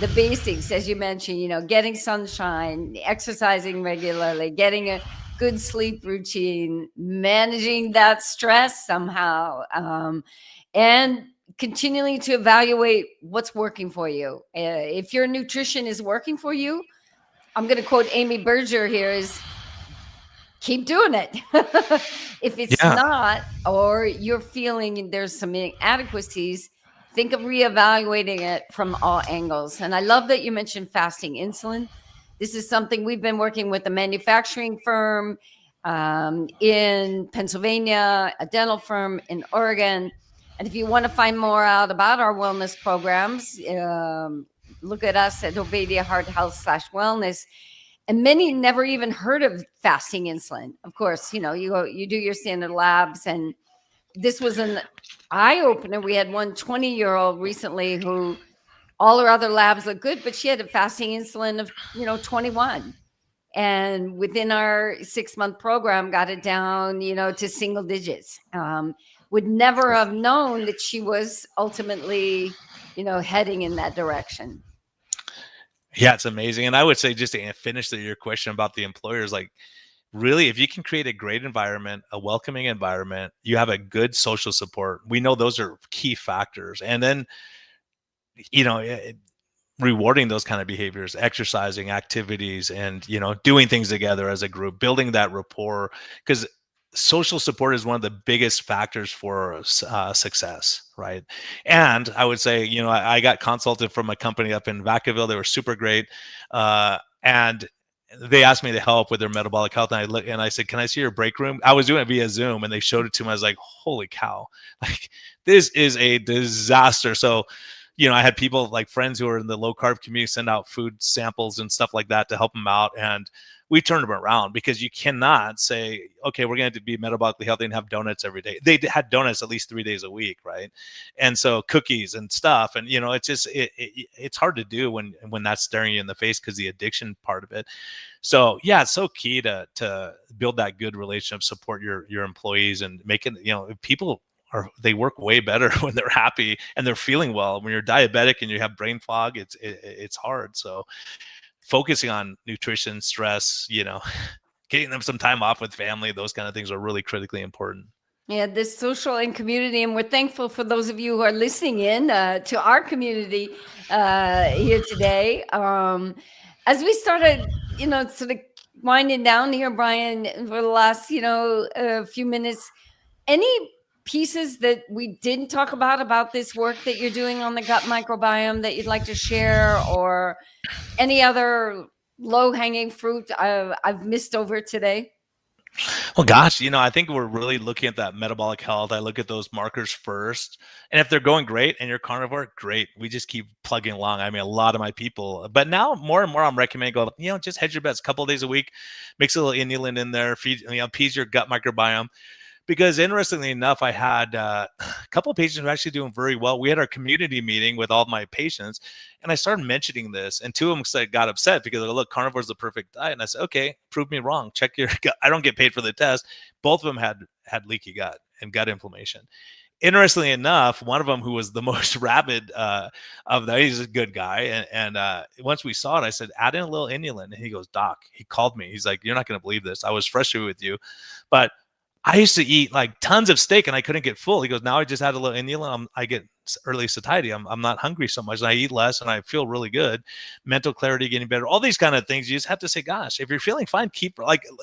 the basics, as you mentioned, getting sunshine, exercising regularly, getting a good sleep routine, managing that stress somehow, and continually to evaluate what's working for you. If your nutrition is working for you, I'm going to quote Amy Berger here, is keep doing it. If it's not, or you're feeling there's some inadequacies, think of reevaluating it from all angles. And I love that you mentioned fasting insulin. This is something we've been working with a manufacturing firm in Pennsylvania, a dental firm in Oregon. And if you want to find more out about our wellness programs, look at us at Ovadia Heart Health /wellness. And many never even heard of fasting insulin. Of course, you do your standard labs, and this was an eye opener. We had one 20-year-old recently who all her other labs looked good, but she had a fasting insulin of 21, and within our 6-month program got it down to single digits. Would never have known that she was ultimately heading in that direction. Yeah, it's amazing. And I would say, just to finish your question about the employers, like, really, if you can create a great environment, a welcoming environment, you have a good social support. We know those are key factors. And then, you know, rewarding those kind of behaviors, exercising, activities, and doing things together as a group, building that rapport, because social support is one of the biggest factors for success, right? And I would say, I got consulted from a company up in Vacaville. They were super great, and they asked me to help with their metabolic health, and I said, "Can I see your break room?" I was doing it via Zoom, and they showed it to me. I was like, "Holy cow! Like, this is a disaster." So, I had people like friends who are in the low carb community send out food samples and stuff like that to help them out, and we turned them around, because you cannot say, "Okay, we're going to be metabolically healthy and have donuts every day." They had donuts at least 3 days a week, right? And so cookies and stuff, and it's just it's hard to do when that's staring you in the face, because the addiction part of it. So yeah, it's so key to build that good relationship, support your employees, and making people they work way better when they're happy and they're feeling well. When you're diabetic and you have brain fog, it's hard. So focusing on nutrition, stress, getting them some time off with family, those kind of things are really critically important. Yeah, this social and community, and we're thankful for those of you who are listening in to our community here today. As we started, sort of winding down here, Brian, for the last, few minutes, any pieces that we didn't talk about this work that you're doing on the gut microbiome that you'd like to share, or any other low-hanging fruit I've missed over today? Well, gosh, I think we're really looking at that metabolic health. I look at those markers first. And if they're going great and you're carnivore, great. We just keep plugging along. I mean, a lot of my people, but now more and more I'm recommending just hedge your bets a couple of days a week, mix a little inulin in there, feed, appease your gut microbiome. Because interestingly enough, I had a couple of patients who are actually doing very well. We had our community meeting with all my patients, and I started mentioning this, and two of them got upset because they're, look, carnivore is the perfect diet. And I said, okay, prove me wrong. Check your gut. I don't get paid for the test. Both of them had leaky gut and gut inflammation. Interestingly enough, one of them, who was the most rabid of them, he's a good guy. And once we saw it, I said, add in a little inulin. And he goes, doc, he called me. He's like, you're not going to believe this. I was frustrated with you, but I used to eat like tons of steak and I couldn't get full. He goes, now I just had a little inulin. I get early satiety. I'm not hungry so much. And I eat less and I feel really good. Mental clarity getting better. All these kind of things. You just have to say, gosh, if you're feeling fine, keep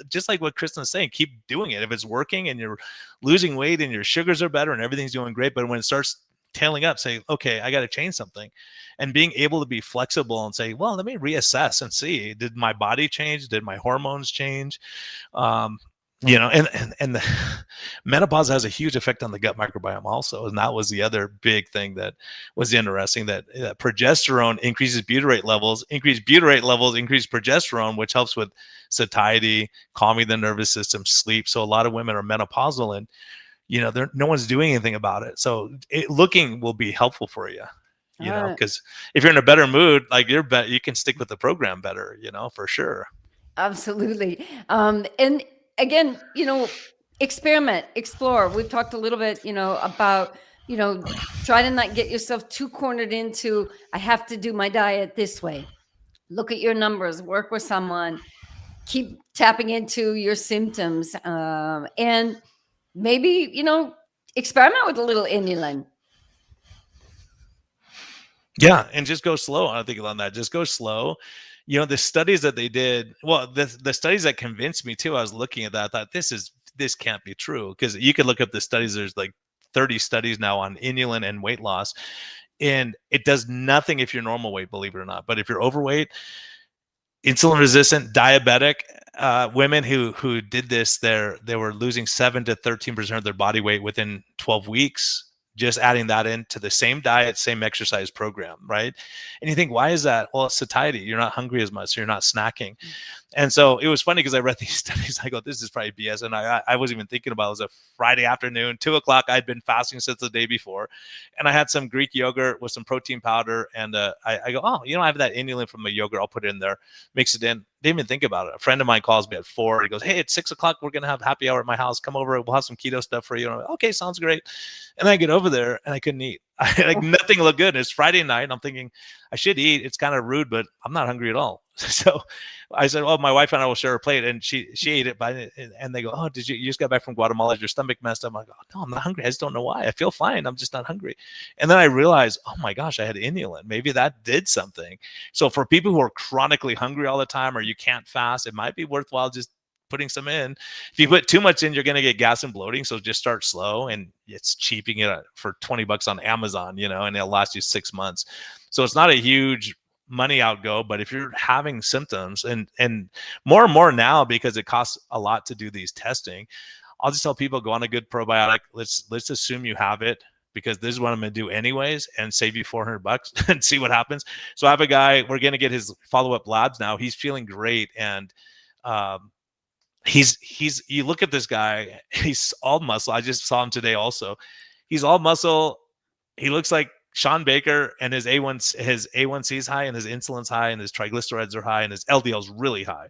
just like what Krisna's saying, keep doing it. If it's working and you're losing weight and your sugars are better and everything's doing great, but when it starts tailing up, say, okay, I got to change something. And being able to be flexible and say, well, let me reassess and see, did my body change? Did my hormones change? And the menopause has a huge effect on the gut microbiome also. And that was the other big thing that was interesting, that progesterone increases butyrate levels, increase progesterone, which helps with satiety, calming the nervous system, sleep. So a lot of women are menopausal and, no one's doing anything about it. So looking will be helpful for you, because if you're in a better mood, like you can stick with the program better, for sure. Absolutely. And again, experiment, explore. We've talked a little bit, about, try to not get yourself too cornered into, I have to do my diet this way. Look at your numbers, work with someone, keep tapping into your symptoms, and maybe, experiment with a little inulin. Yeah, and just go slow. I think on that, just go slow. The studies that they did, well, the studies that convinced me too, I was looking at that, I thought this can't be true, because you could look up the studies. There's like 30 studies now on inulin and weight loss, and it does nothing if you're normal weight, believe it or not. But if you're overweight, insulin resistant, diabetic, women who did this, they were losing 7 to 13% of their body weight within 12 weeks. Just adding that into the same diet, same exercise program, right? And you think, why is that? Well, it's satiety. You're not hungry as much, so you're not snacking. And so it was funny because I read these studies. I go, this is probably BS. And I wasn't even thinking about it. It was a Friday afternoon, 2:00. I'd been fasting since the day before. And I had some Greek yogurt with some protein powder. And I go, oh, I have that inulin from the yogurt. I'll put it in there, mix it in. Didn't even think about it. A friend of mine calls me at 4:00. He goes, hey, it's 6:00. We're going to have happy hour at my house. Come over. We'll have some keto stuff for you. And I'm like, okay, sounds great. And I get over there and I couldn't eat. like nothing looked good. It's Friday night, and I'm thinking I should eat. It's kind of rude, but I'm not hungry at all. So I said, "Oh, my wife and I will share a plate," and she ate it. And they go, "Oh, did you just got back from Guatemala? Is your stomach messed up?" I'm like, "Oh, no, I'm not hungry. I just don't know why. I feel fine. I'm just not hungry." And then I realized, oh my gosh, I had inulin. Maybe that did something. So for people who are chronically hungry all the time, or you can't fast, it might be worthwhile just putting some in. If you put too much in, you're going to get gas and bloating. So just start slow, and it's cheaping it for $20 on Amazon, and it'll last you 6 months. So it's not a huge money outgo, but if you're having symptoms, and more now, because it costs a lot to do these testing, I'll just tell people, go on a good probiotic. Let's assume you have it, because this is what I'm going to do anyways, and save you $400 and see what happens. So I have a guy, we're going to get his follow-up labs now. He's feeling great. And, you look at this guy, he's all muscle. I just saw him today also. He's all muscle. He looks like Sean Baker, and his A1C is high, and his insulin's high, and his triglycerides are high, and his LDL is really high.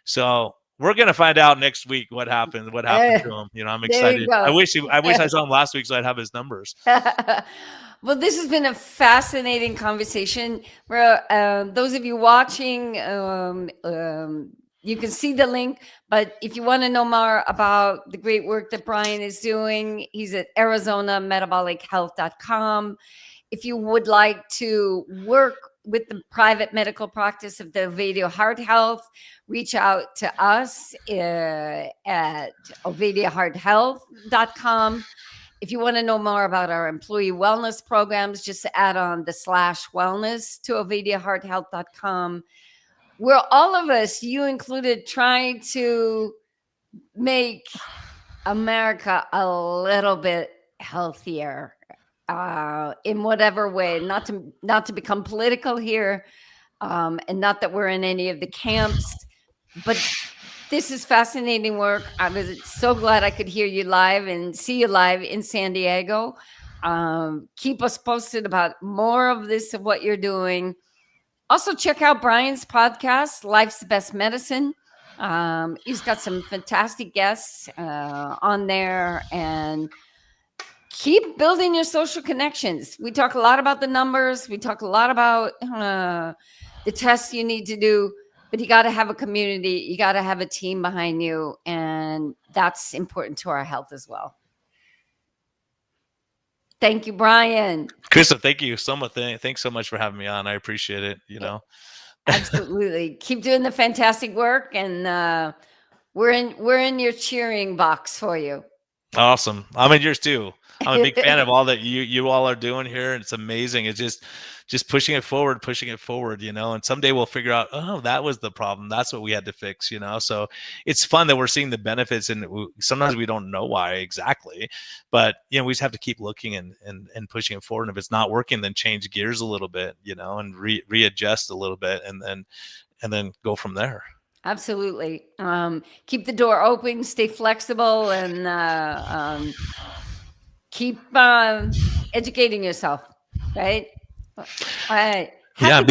So we're gonna find out next week what happened to him. I'm excited. I wish I saw him last week so I'd have his numbers. Well, this has been a fascinating conversation. For those of you watching, you can see the link, but if you want to know more about the great work that Brian is doing, he's at ArizonaMetabolichealth.com. If you would like to work with the private medical practice of the Ovadia Heart Health, reach out to us at OvadiaHeartHealth.com. If you want to know more about our employee wellness programs, just add on the /wellness to OvadiaHeartHealth.com. We're all of us, you included, trying to make America a little bit healthier in whatever way. Not to become political here, and not that we're in any of the camps, but this is fascinating work. I was so glad I could hear you live and see you live in San Diego. Keep us posted about more of this, of what you're doing. Also, check out Brian's podcast, Life's Best Medicine. He's got some fantastic guests on there, and keep building your social connections. We talk a lot about the numbers. We talk a lot about the tests you need to do, but you got to have a community. You got to have a team behind you, and that's important to our health as well. Thank you, Brian. Krisna, thank you so much. Thanks so much for having me on. I appreciate it. Absolutely. Keep doing the fantastic work, and we're in your cheering box for you. Awesome. I'm in yours too. I'm a big fan of all that you all are doing here. It's amazing. It's just pushing it forward, and someday we'll figure out, oh, that was the problem. That's what we had to fix, So it's fun that we're seeing the benefits, and sometimes we don't know why exactly, but we just have to keep looking and pushing it forward. And if it's not working, then change gears a little bit, and readjust a little bit, and then go from there. Absolutely. Keep the door open, stay flexible, and keep educating yourself, right? All right. Yeah,